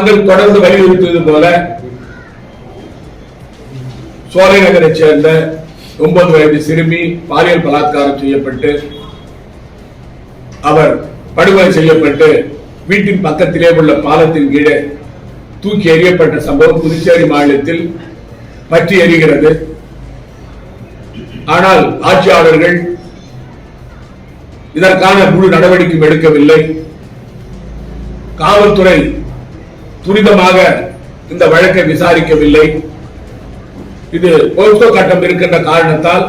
நாங்கள் தொடர்ந்து வலியுறுத்துவது போல சோலை நகரை சேர்ந்த 9 வயது சிறுமி பாலியல் பலாத்காரம் செய்யப்பட்டு அவர் படுகொலை செய்யப்பட்டு வீட்டின் பக்கத்திலே உள்ள பாலத்தின் கீழே தூக்கி எறியப்பட்ட சம்பவம் புதுச்சேரி மாநிலத்தில் பற்றி எறிகிறது. ஆனால் ஆட்சியாளர்கள் இதற்கான முழு நடவடிக்கை எடுக்கவில்லை. காவல்துறை துரிதமாக இந்த வழக்கை விசாரிக்கவில்லை. இது போக்சோ சட்டம் இருக்கின்ற காரணத்தால்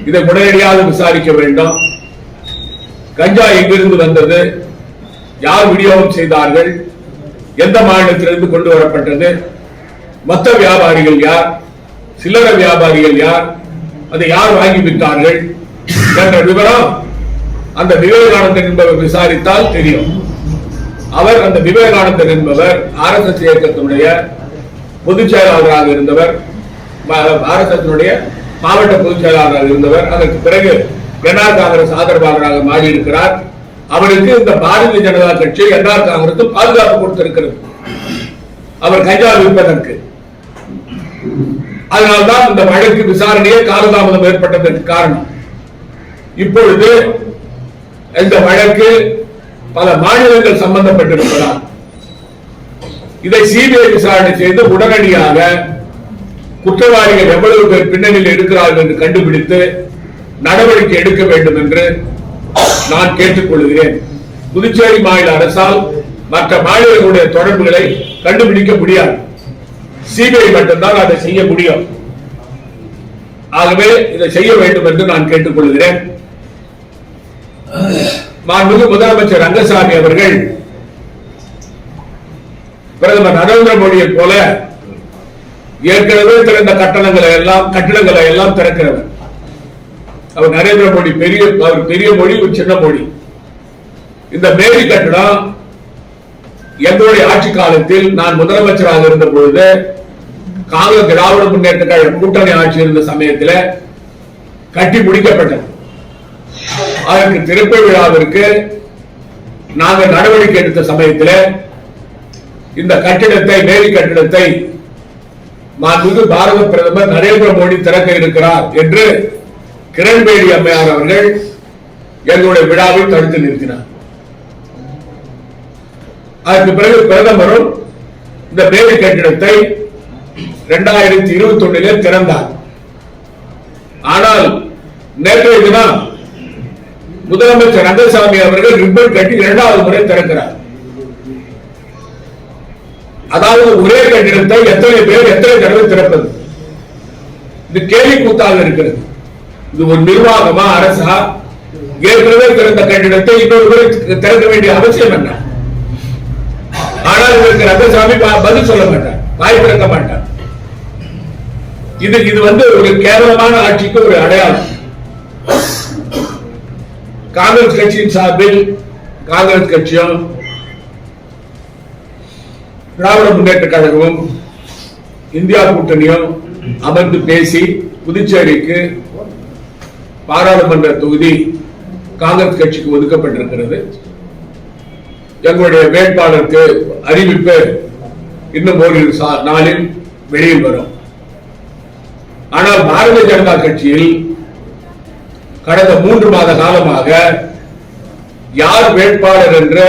இதை உடனடியாக விசாரிக்க வேண்டும். கஞ்சா எங்கிருந்து வந்தது, யார் விநியோகம் செய்தார்கள், எந்த மாநிலத்திலிருந்து கொண்டு வரப்பட்டது, மொத்த வியாபாரிகள் யார், சில்லறை வியாபாரிகள் யார், அதை யார் வாங்கி விட்டார்கள் என்ற விவரம் அந்த விவேகானந்தன் என்பவர் விசாரித்தால் தெரியும். அவர் அந்த விவேகானந்தன் என்பவர் RSS இயக்கத்தினுடைய பொதுச் செயலாளராக இருந்தவர், RSS மாவட்ட பொதுச் செயலாளராக இருந்தவர். அதற்கு பிறகு NR காங்கிரஸ் ஆதரவாளராக மாறியிருக்கிறார். அவருக்கு இந்த பாரதிய ஜனதா கட்சி NR காங்கிரஸ் பாதுகாப்பு கொடுத்திருக்கிறது அவர் கஞ்சா விற்பதற்கு. அதனால்தான் இந்த வழக்கு விசாரணையே காலதாமதம் ஏற்பட்டதற்கு காரணம். இப்பொழுது இந்த வழக்கு பல மாநிலங்கள் சம்பந்தப்பட்டிருப்பதால் இதை CBI விசாரணை செய்து உடனடியாக குற்றவாளிகள் எவ்வளவு பேர் பின்னணியில் இருக்கிறார்கள் என்று கண்டுபிடித்து நடவடிக்கை எடுக்க வேண்டும் என்று நான் கேட்டுக்கொள்கிறேன். புதுச்சேரி மாநில அரசால் மற்ற மாநிலங்களுடைய தொடர்புகளை கண்டுபிடிக்க முடியாது. CBI மட்டும்தான் அதை செய்ய முடியும். ஆகவே இதை செய்ய வேண்டும் என்று நான் கேட்டுக்கொள்கிறேன். மாண்புமிகு முதலமைச்சர் ரங்கசாமி அவர்கள் பிரதமர் நரேந்திர மோடியை போல ஏற்கனவே திறந்த கட்டடங்களை எல்லாம் திறக்கிறவர். அவர் நரேந்திர மோடி பெரிய மொழி, ஒரு சின்ன மொழி. இந்த மேரி கட்டடம் எங்களுடைய ஆட்சி காலத்தில் நான் முதலமைச்சராக இருந்த பொழுது காங்கிரஸ் திராவிட முன்னேற்ற கழக கூட்டணி ஆட்சி இருந்த சமயத்தில் கட்டி முடிக்கப்பட்டது. அதற்கு திறப்பு விழாவிற்கு நாங்கள் நடவடிக்கை எடுத்த சமயத்தில் இந்த கட்டிடத்தை, மேரி கட்டிடத்தை மாண்புமிகு பாரத பிரதமர் நரேந்திர மோடி திறக்க இருக்கிறார் என்று கிரண்பேடி அம்மையார் அவர்கள் எங்களுடைய விழாவில் தடுத்து நிறுத்தினார். அதற்கு பிறகு பிரதமரும் இந்த மேரி கட்டிடத்தை 2021 திறந்தார். ஆனால் நேற்றைய தினம் முதலமைச்சர் ரங்கசாமி அவர்கள் ரிப்பன் கட்டி 2வது முறை திறக்கிறார். அதாவது ஒரே கட்டிடத்தை எத்தனை பேர் எத்தனை தடவை திறப்பது? இது கேலி கூத்தாக இருக்கிறது. இது ஒரு நிர்வாகமா, அரசா? ஏற்கனவே திறந்த கட்டிடத்தை இன்னொரு முறை திறக்க வேண்டிய அவசியம் என்ன? ஆனால் இதற்கு ரங்கசாமி பதில் சொல்ல மாட்டார், வாய் திறக்க மாட்டார். இது ஒரு கேவலமான ஆட்சிக்கு ஒரு அடையாளம். காங்கிரஸ் கட்சியின் சார்பில் காங்கிரஸ் கட்சியும் திராவிட முன்னேற்ற கழகமும் இந்தியா கூட்டணியும் அமர்ந்து பேசி புதுச்சேரிக்கு பாராளுமன்ற தொகுதி காங்கிரஸ் கட்சிக்கு ஒதுக்கப்பட்டிருக்கிறது. எங்களுடைய வேட்பாளருக்கு அறிவிப்பு இன்னும் ஓரிரு நாளில் வெளியில் வரும். ஆனால் பாரதிய ஜனதா கட்சியில் கடந்த 3 மாத காலமாக யார் வேட்பாளர் என்ற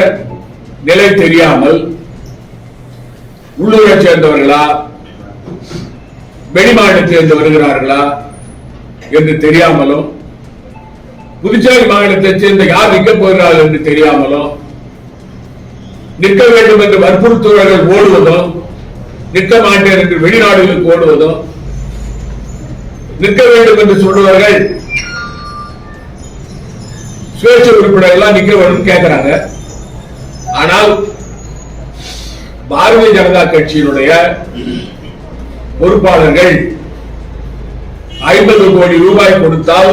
நிலை தெரியாமல், உள்ளூரை சேர்ந்தவர்களா வெளிமாநிலத்தில் இருந்து வருகிறார்களா என்று தெரியாமலும், புதுச்சேரி மாநிலத்தை சேர்ந்த யார் நிற்கப் போகிறார்கள் என்று தெரியாமலும், நிற்க வேண்டும் என்று வற்புறுத்துவர்கள் ஓடுவதும், நிற்க மாட்டேன் என்று வெளிநாடுகளுக்கு ஓடுவதும், நிற்க வேண்டும் என்று சொல்லுவார்கள் சுயேட்சை உறுப்பினர்கள் நிற்க வேண்டும் கேட்கிறாங்க. ஆனால் பாரதிய ஜனதா கட்சியினுடைய பொறுப்பாளர்கள் 50 கோடி ரூபாய் கொடுத்தால்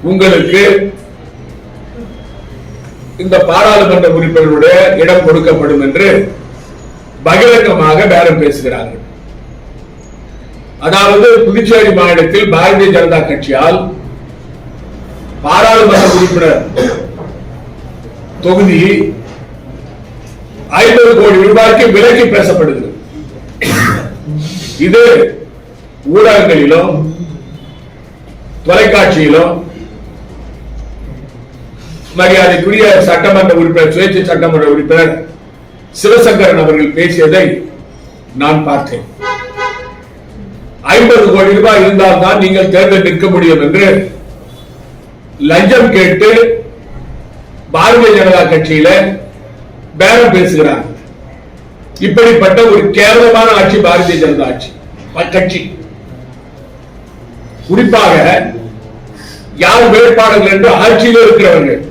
உங்களுக்கு இந்த பாராளுமன்ற உறுப்பினருடைய இடம் கொடுக்கப்படும் என்று பகிரங்கமாக பேரம் பேசுகிறார்கள். அதாவது புதுச்சேரி மாநிலத்தில் பாரதிய ஜனதா கட்சியால் பாராளுமன்ற உறுப்பினர் தொகுதி 50 கோடி ரூபாய்க்கு விலக்கி பேசப்படுகிறது. இது ஊடகங்களிலும் தொலைக்காட்சியிலும் மரியாதைக்குரிய சட்டமன்ற உறுப்பினர், சுயேட்சை சட்டமன்ற உறுப்பினர் சிவசங்கரன் அவர்கள் பேசியதை நான் பார்த்தேன். 50 கோடி ரூபாய் இருந்தால் தான் நீங்கள் தேர்தல் நிற்க முடியும் என்று லஞ்சம் கேட்டு பாரதிய ஜனதா கட்சியில பேரம் பேசுகிறார். இப்படிப்பட்ட ஒரு கேவலமான ஆட்சி பாரதிய ஜனதா கட்சி. குறிப்பாக யார் வேட்பாளர்கள் என்று ஆட்சியில் இருக்கிறவர்கள்,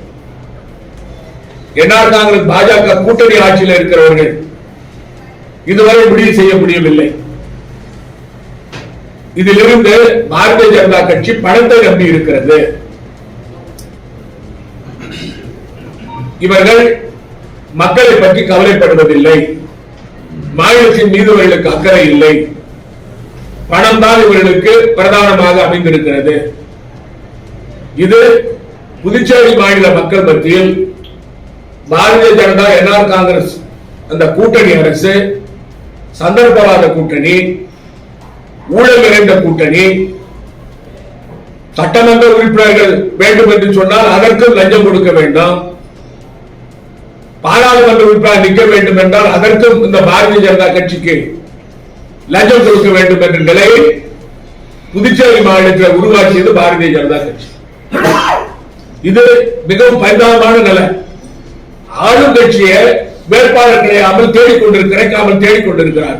என்ஆர் காங்கிரஸ் பாஜக கூட்டணி ஆட்சியில் இருக்கிறவர்கள் இதுவரை முடிவு செய்ய முடியவில்லை. இதிலிருந்து பாரதிய ஜனதா கட்சி பணத்தை நம்பி இருக்கிறது. இவர்கள் மக்களை பற்றி கவலைப்படுவதில்லை, மாநிலத்தின் மீது இவர்களுக்கு அக்கறை இல்லை, பணம் தான் இவர்களுக்கு பிரதானமாக அமைந்திருக்கிறது. இது புதுச்சேரி மாநில மக்கள் மத்தியில் பாரதிய ஜனதா என்ஆர் காங்கிரஸ் அந்த கூட்டணி அரசு சந்தர்ப்பவாத கூட்டணி, ஊழல் நிறைந்த கூட்டணி, சட்டமன்ற உறுப்பினர்கள் வேண்டும் என்று சொன்னால் அதற்கும் லஞ்சம் கொடுக்க வேண்டும், பாராளுமன்ற உறுப்பினர் நிற்க வேண்டும் என்றால் அதற்கும் இந்த பாரதிய ஜனதா கட்சிக்கு லஞ்சம் கொடுக்க வேண்டும் என்ற நிலையை புதுச்சேரி மாநிலத்தில் உருவாக்கியது பாரதிய ஜனதா கட்சி. இது மிகவும் பரிதாபமான நிலை. ஆளும் கட்சியை வேட்பாளர் கிடைக்காமல் தேடிக்கொண்டிருக்கிறார்.